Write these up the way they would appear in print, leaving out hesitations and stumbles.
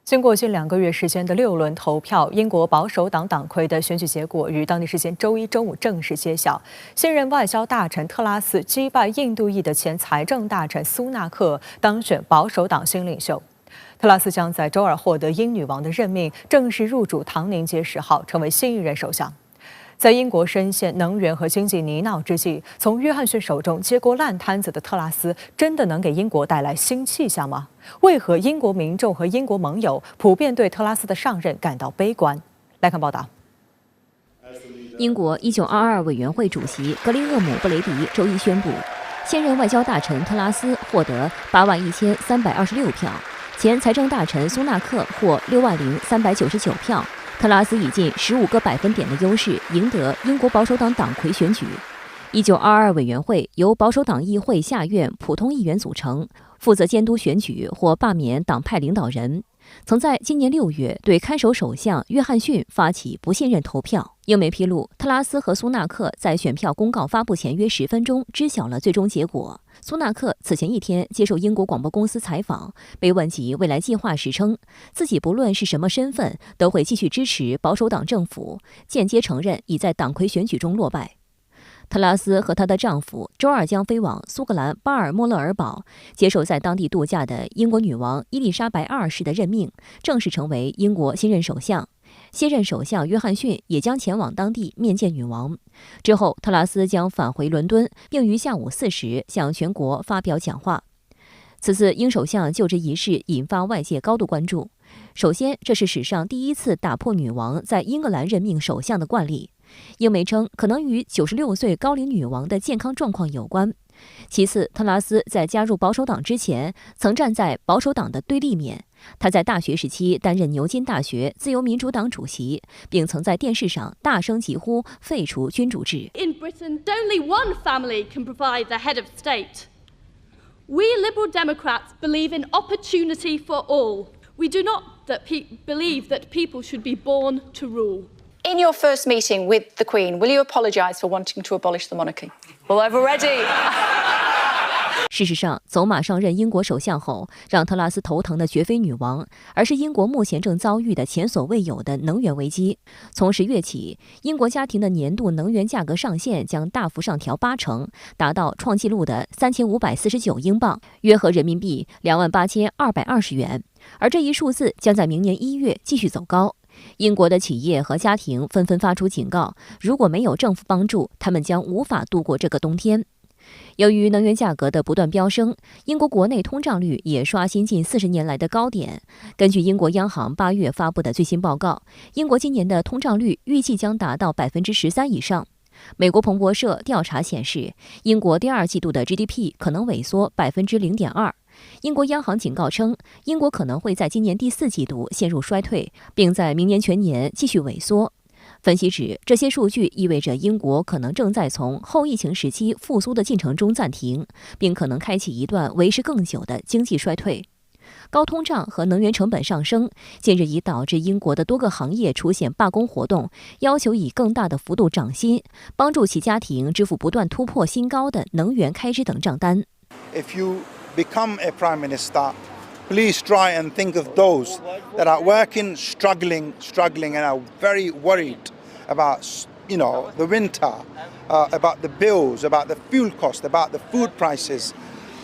经过近2个月时间的6轮投票，英国保守党党魁的选举结果于当地时间周一中午正式揭晓。现任外交大臣特拉斯击败印度裔的前财政大臣苏纳克，当选保守党新领袖。特拉斯将在周二获得英女王的任命，正式入主唐宁街10号，成为新一任首相。在英国深陷能源和经济泥淖之际，从约翰逊手中接过烂摊子的特拉斯，真的能给英国带来新气象吗？为何英国民众和英国盟友普遍对特拉斯的上任感到悲观？来看报道。英国1922委员会主席格林厄姆·布雷迪周一宣布，现任外交大臣特拉斯获得81326票，前财政大臣苏纳克获60399票。特拉斯以近15个百分点的优势赢得英国保守党党魁选举。1922委员会由保守党议会下院普通议员组成，负责监督选举或罢免党派领导人。曾在今年6月对看守首相约翰逊发起不信任投票。英媒披露，特拉斯和苏纳克在选票公告发布前约10分钟知晓了最终结果。苏纳克此前一天接受英国广播公司采访，被问及未来计划时称，自己不论是什么身份，都会继续支持保守党政府，间接承认已在党魁选举中落败。特拉斯和她的丈夫周二将飞往苏格兰巴尔莫勒尔堡，接受在当地度假的英国女王伊丽莎白2世的任命，正式成为英国新任首相。现任首相约翰逊也将前往当地面见女王。之后，特拉斯将返回伦敦，并于下午4时向全国发表讲话。此次英首相就职仪式引发外界高度关注。首先，这是史上第一次打破女王在英格兰任命首相的惯例。英媒称，可能与96岁高龄女王的健康状况有关。其次，特拉斯在加入保守党之前，曾站在保守党的对立面。他在大学时期担任牛津大学自由民主党主席，并曾在电视上大声疾呼废除君主制。In Britain, only one family can provide the head of state. We Liberal Democrats believe in opportunity for all. We do not believe that people should be born to rule. In your first meeting with the Queen, will you apologise for wanting to abolish the monarchy? Well, I've already. 事实上，走马上任英国首相后，让特拉斯头疼的绝非女王，而是英国目前正遭遇的前所未有的能源危机。从10月起，英国家庭的年度能源价格上限将大幅上调80%，达到创纪录的3549英镑，约合人民币28220元。而这一数字将在明年1月继续走高。英国的企业和家庭纷纷发出警告，如果没有政府帮助，他们将无法度过这个冬天。由于能源价格的不断飙升，英国国内通胀率也刷新近40年来的高点。根据英国央行8月发布的最新报告，英国今年的通胀率预计将达到13%以上。美国彭博社调查显示，英国第2季度的 GDP 可能萎缩0.2%。英国央行警告称，英国可能会在今年第4季度陷入衰退，并在明年全年继续萎缩。分析指，这些数据意味着英国可能正在从后疫情时期复苏的进程中暂停，并可能开启一段维持更久的经济衰退。高通胀和能源成本上升，近日已导致英国的多个行业出现罢工活动，要求以更大的幅度涨薪，帮助其家庭支付不断突破新高的能源开支等账单。If you become a prime minister, please try and think of those that are working, struggling, and are very worried about, the winter, about the bills, about the fuel cost, about the food prices.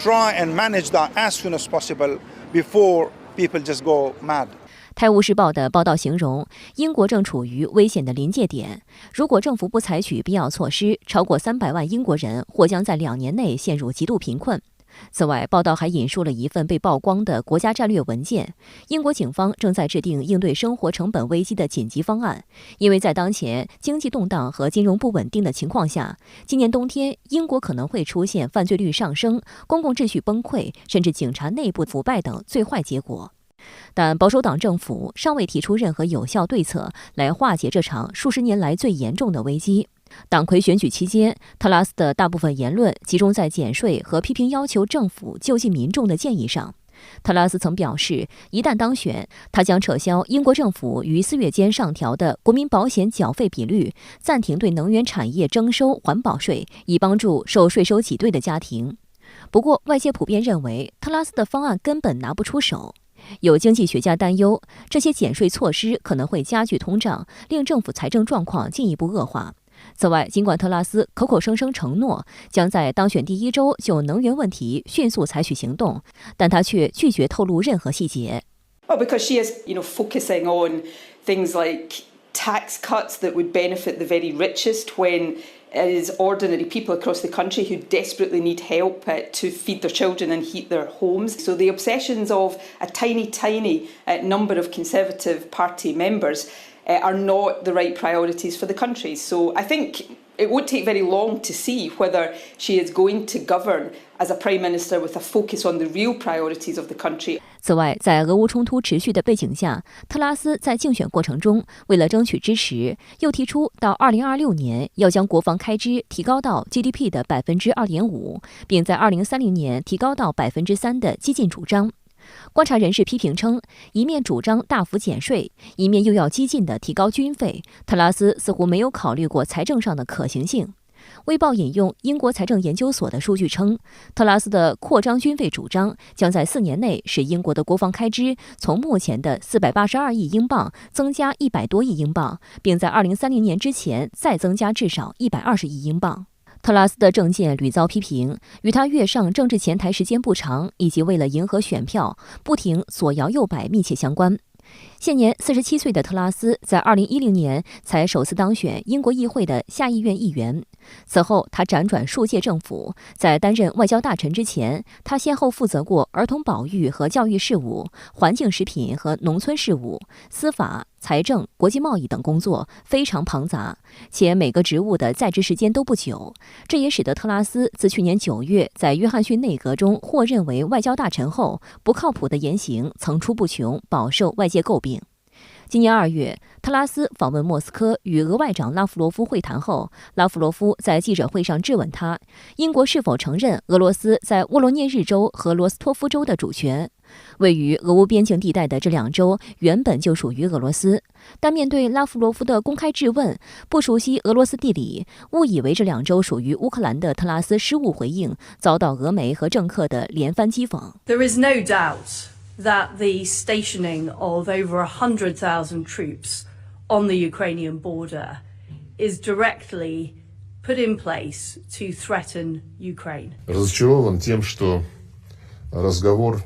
Try and manage that as soon as possible before people just go mad. 泰晤士报的报道形容，英国正处于危险的临界点。如果政府不采取必要措施，超过300万英国人或将在2年内陷入极度贫困。此外，报道还引述了一份被曝光的国家战略文件。英国警方正在制定应对生活成本危机的紧急方案，因为在当前经济动荡和金融不稳定的情况下，今年冬天英国可能会出现犯罪率上升、公共秩序崩溃，甚至警察内部腐败等最坏结果。但保守党政府尚未提出任何有效对策来化解这场数十年来最严重的危机。党魁选举期间，特拉斯的大部分言论集中在减税和批评要求政府救济民众的建议上。特拉斯曾表示，一旦当选，他将撤销英国政府于4月间上调的国民保险缴费比率，暂停对能源产业征收环保税，以帮助受税收挤兑的家庭。不过，外界普遍认为特拉斯的方案根本拿不出手。有经济学家担忧，这些减税措施可能会加剧通胀，令政府财政状况进一步恶化。此外，尽管特拉斯口口声声承诺将在当选第1周就能源问题迅速采取行动，但他却拒绝透露任何细节。Well, because she is, focusing on things like tax cuts that would benefit the very richest when it is ordinary people across the country who desperately need help to feed their children and heat their homes. So the obsessions of a tiny number of Conservative Party members are not the right priorities for the country. So I think it won't take very long to see whether she is going to govern as a Prime Minister with a focus on the real priorities of the country. 此外，在俄乌冲突持续的背景下，特拉斯在竞选过程中，为了争取支持，又提出到2026年要将国防开支提高到 GDP 的 2.5%， 并在2030年提高到 3% 的激进主张。观察人士批评称，一面主张大幅减税，一面又要激进地提高军费，特拉斯似乎没有考虑过财政上的可行性。卫报引用英国财政研究所的数据称，特拉斯的扩张军费主张将在4年内使英国的国防开支从目前的482亿英镑增加100多亿英镑，并在2030年之前再增加至少120亿英镑。特拉斯的政见屡遭批评，与他跃上政治前台时间不长，以及为了迎合选票不停左摇右摆密切相关。现年47岁的特拉斯在2010年才首次当选英国议会的下议院议员。此后，他辗转数届政府，在担任外交大臣之前，他先后负责过儿童保育和教育事务、环境食品和农村事务、司法、财政、国际贸易等工作，非常庞杂，且每个职务的在职时间都不久。这也使得特拉斯自去年9月在约翰逊内阁中获任为外交大臣后，不靠谱的言行层出不穷，饱受外界诟病。今年2月，特拉斯访问莫斯科，与俄外长拉夫罗夫会谈后，拉夫罗夫在记者会上质问他，英国是否承认俄罗斯在沃罗涅日州和罗斯托夫州的主权。位于俄乌边境地带的这2州原本就属于俄罗斯，但面对拉夫罗夫的公开质问，不熟悉俄罗斯地理，误以为这2州属于乌克兰的特拉斯失误回应，遭到俄媒和政客的连番讥讽。There is no doubt that the stationing of over 100,000 troops on the Ukrainian border is directly put in place to threaten Ukraine. Разочарован тем, что разговор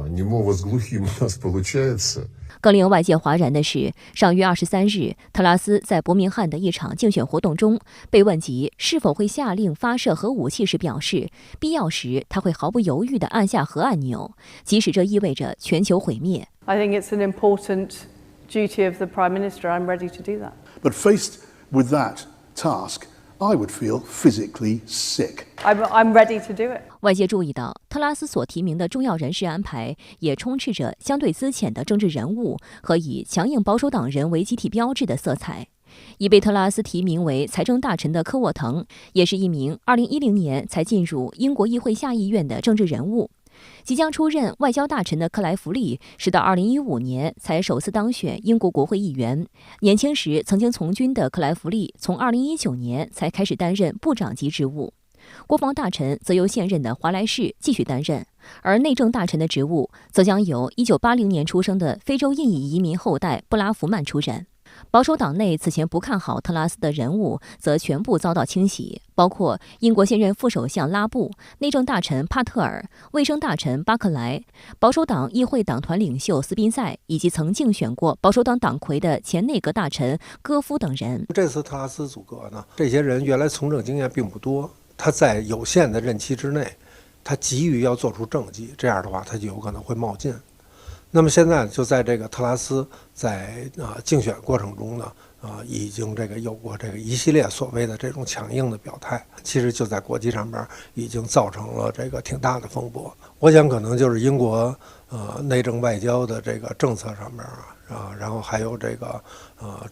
немого с глухим у нас получается. 更令外界哗然的是，上月23日，特拉斯在伯明翰的一场竞选活动中，被问及是否会下令发射核武器时表示，必要时他会毫不犹豫地按下核按钮，即使这意味着全球毁灭。I think it's an important duty of the Prime Minister. I'm ready to do that. But faced with that task, I would feel physically sick. I'm ready to do it. 外界注意到，特拉斯所提名的重要人事安排也充斥着相对资浅的政治人物和以强硬保守党人为集体标志的色彩。已被特拉斯提名为财政大臣的科沃腾，也是一名2010年才进入英国议会下议院的政治人物。即将出任外交大臣的克莱弗利是到2015年才首次当选英国国会议员。年轻时曾经从军的克莱弗利从2019年才开始担任部长级职务。国防大臣则由现任的华莱士继续担任，而内政大臣的职务则将由1980年出生的非洲印裔移民后代布拉福曼出任。保守党内此前不看好特拉斯的人物则全部遭到清洗，包括英国现任副首相拉布、内政大臣帕特尔、卫生大臣巴克莱、保守党议会党团领袖斯宾塞，以及曾竞选过保守党党魁的前内阁大臣戈夫等人。这次特拉斯组阁呢，这些人原来从政经验并不多，他在有限的任期之内，他急于要做出政绩，这样的话他就有可能会冒进。那么现在就在这个特拉斯在竞选过程中呢，已经有过一系列所谓的这种强硬的表态，其实就在国际上边已经造成了挺大的风波。我想可能就是英国内政外交的政策上面然后还有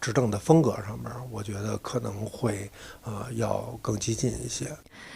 执政的风格上面，我觉得可能会要更激进一些。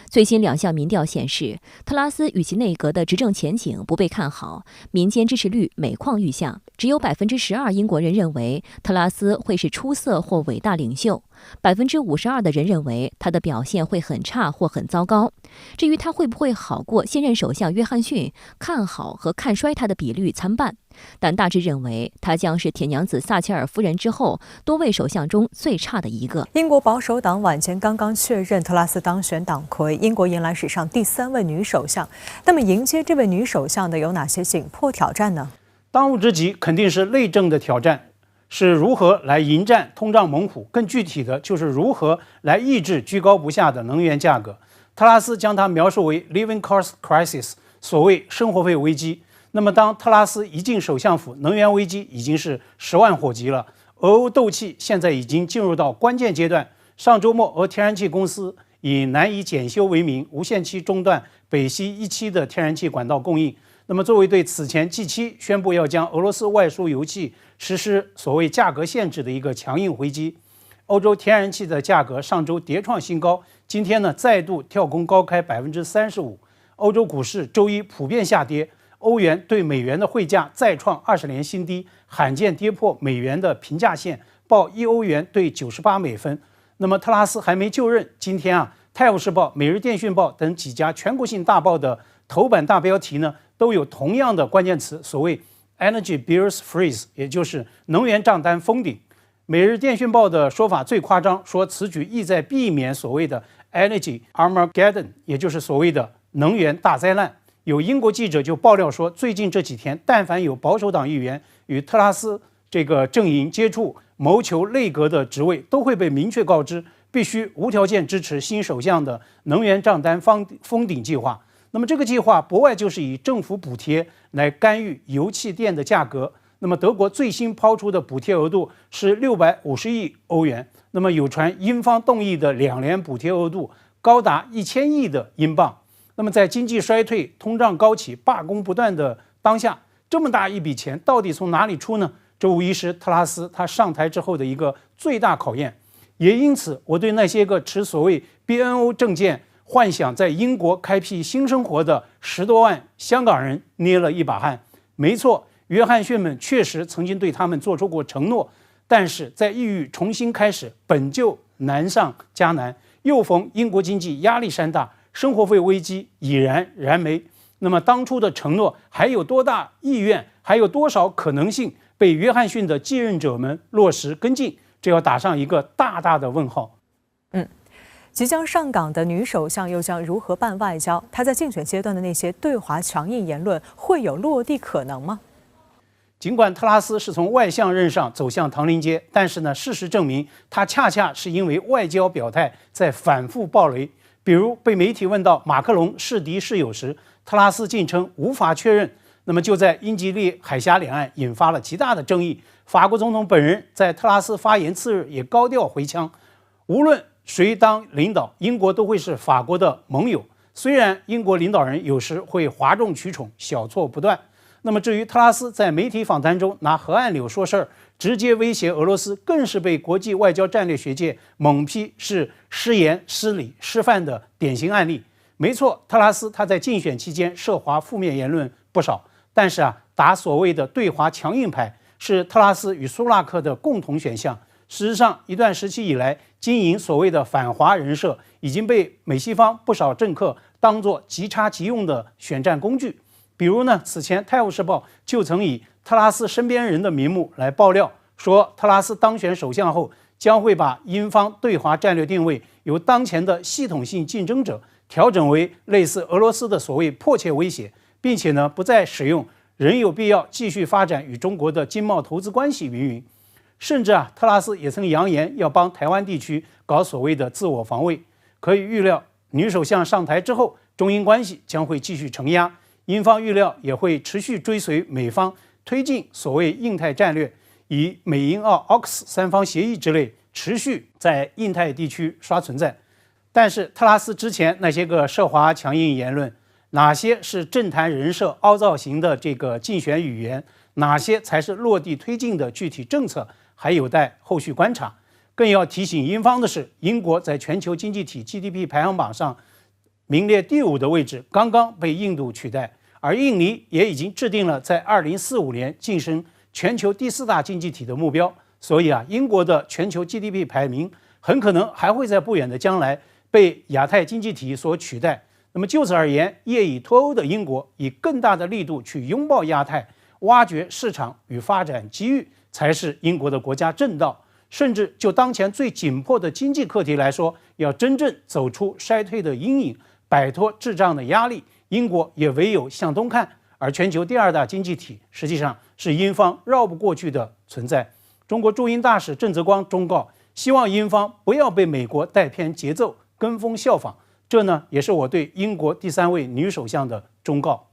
最新2项民调显示，特拉斯与其内阁的执政前景不被看好，民间支持率每况愈下。只有12%英国人认为特拉斯会是出色或伟大领袖， 52%的人认为他的表现会很差或很糟糕。至于他会不会好过现任首相约翰逊，看好和看衰他的比率参半，但大致认为他将是铁娘子撒切尔夫人之后多位首相中最差的一个。英国保守党晚间刚刚确认特拉斯当选党魁，英国迎来史上第3位女首相。那么迎接这位女首相的有哪些紧迫挑战呢？当务之急肯定是内政的挑战，是如何来迎战通胀猛虎，更具体的就是如何来抑制居高不下的能源价格。特拉斯将它描述为 living cost crisis， 所谓生活费危机。那么当特拉斯一进首相府，能源危机已经是10万火急了。俄欧斗气现在已经进入到关键阶段。上周末，俄天然气公司以难以检修为名，无限期中断北溪1期的天然气管道供应。那么作为对此前 G7 宣布要将俄罗斯外输油气实施所谓价格限制的一个强硬回击，欧洲天然气的价格上周跌创新高，今天呢再度跳空高开35%。欧洲股市周一普遍下跌，欧元对美元的汇价再创20年新低，罕见跌破美元的平价线，报1欧元对98美分。那么特拉斯还没就任，今天《泰晤士报》、《每日电讯报》等几家全国性大报的头版大标题呢，都有同样的关键词，所谓 energy bills freeze， 也就是能源账单封顶。每日电讯报的说法最夸张，说此举意在避免所谓的 energy Armageddon， 也就是所谓的能源大灾难。有英国记者就爆料说，最近这几天，但凡有保守党议员与特拉斯这个阵营接触，谋求内阁的职位，都会被明确告知，必须无条件支持新首相的能源账单封顶计划。那么这个计划不外就是以政府补贴来干预油气电的价格。那么德国最新抛出的补贴额度是650亿欧元，那么有传英方动议的2年补贴额度高达1000亿的英镑。那么在经济衰退、通胀高企、罢工不断的当下，这么大一笔钱到底从哪里出呢？这无疑是特拉斯他上台之后的一个最大考验。也因此，我对那些个持所谓 BNO 证件幻想在英国开辟新生活的10多万香港人捏了一把汗。没错，约翰逊们确实曾经对他们做出过承诺，但是在意欲重新开始本就难上加难，又逢英国经济压力山大，生活费危机已然燃眉。那么当初的承诺还有多大意愿，还有多少可能性被约翰逊的继任者们落实跟进，这要打上一个大大的问号。即将上岗的女首相又将如何办外交？她在竞选阶段的那些对华强硬言论会有落地可能吗？尽管特拉斯是从外相任上走向唐宁街，但是呢，事实证明他恰恰是因为外交表态在反复爆雷。比如被媒体问到马克龙是敌是友时，特拉斯竟称无法确认。那么就在英吉利海峡两岸引发了极大的争议。法国总统本人在特拉斯发言次日也高调回呛，无论谁当领导，英国都会是法国的盟友。虽然英国领导人有时会哗众取宠，小错不断。那么至于特拉斯在媒体访谈中拿核按钮说事儿，直接威胁俄罗斯，更是被国际外交战略学界猛批是失言、失礼、失范的典型案例。没错，特拉斯他在竞选期间涉华负面言论不少，但是打所谓的对华强硬牌是特拉斯与苏纳克的共同选项。事实上，一段时期以来，经营所谓的反华人设已经被美西方不少政客当作即插即用的选战工具。比如呢，此前《泰晤士报》就曾以特拉斯身边人的名目来爆料，说特拉斯当选首相后，将会把英方对华战略定位由当前的系统性竞争者调整为类似俄罗斯的所谓迫切威胁，并且呢，不再使用仍有必要继续发展与中国的经贸投资关系云云。甚至特拉斯也曾扬言要帮台湾地区搞所谓的自我防卫。可以预料，女首相上台之后，中英关系将会继续承压。英方预料也会持续追随美方推进所谓印太战略，以美英澳 AUKUS 三方协议之类持续在印太地区刷存在。但是特拉斯之前那些个涉华强硬言论，哪些是政坛人设凹造型的这个竞选语言，哪些才是落地推进的具体政策，还有待后续观察。更要提醒英方的是，英国在全球经济体 GDP 排行榜上名列第5的位置刚刚被印度取代，而印尼也已经制定了在2045年晋升全球第4大经济体的目标。所以英国的全球 GDP 排名很可能还会在不远的将来被亚太经济体所取代。那么就此而言，业已脱欧的英国以更大的力度去拥抱亚太，挖掘市场与发展机遇，才是英国的国家正道。甚至就当前最紧迫的经济课题来说，要真正走出衰退的阴影，摆脱滞胀的压力，英国也唯有向东看。而全球第2大经济体实际上是英方绕不过去的存在。中国驻英大使郑泽光忠告，希望英方不要被美国带偏节奏，跟风效仿。这呢，也是我对英国第3位女首相的忠告。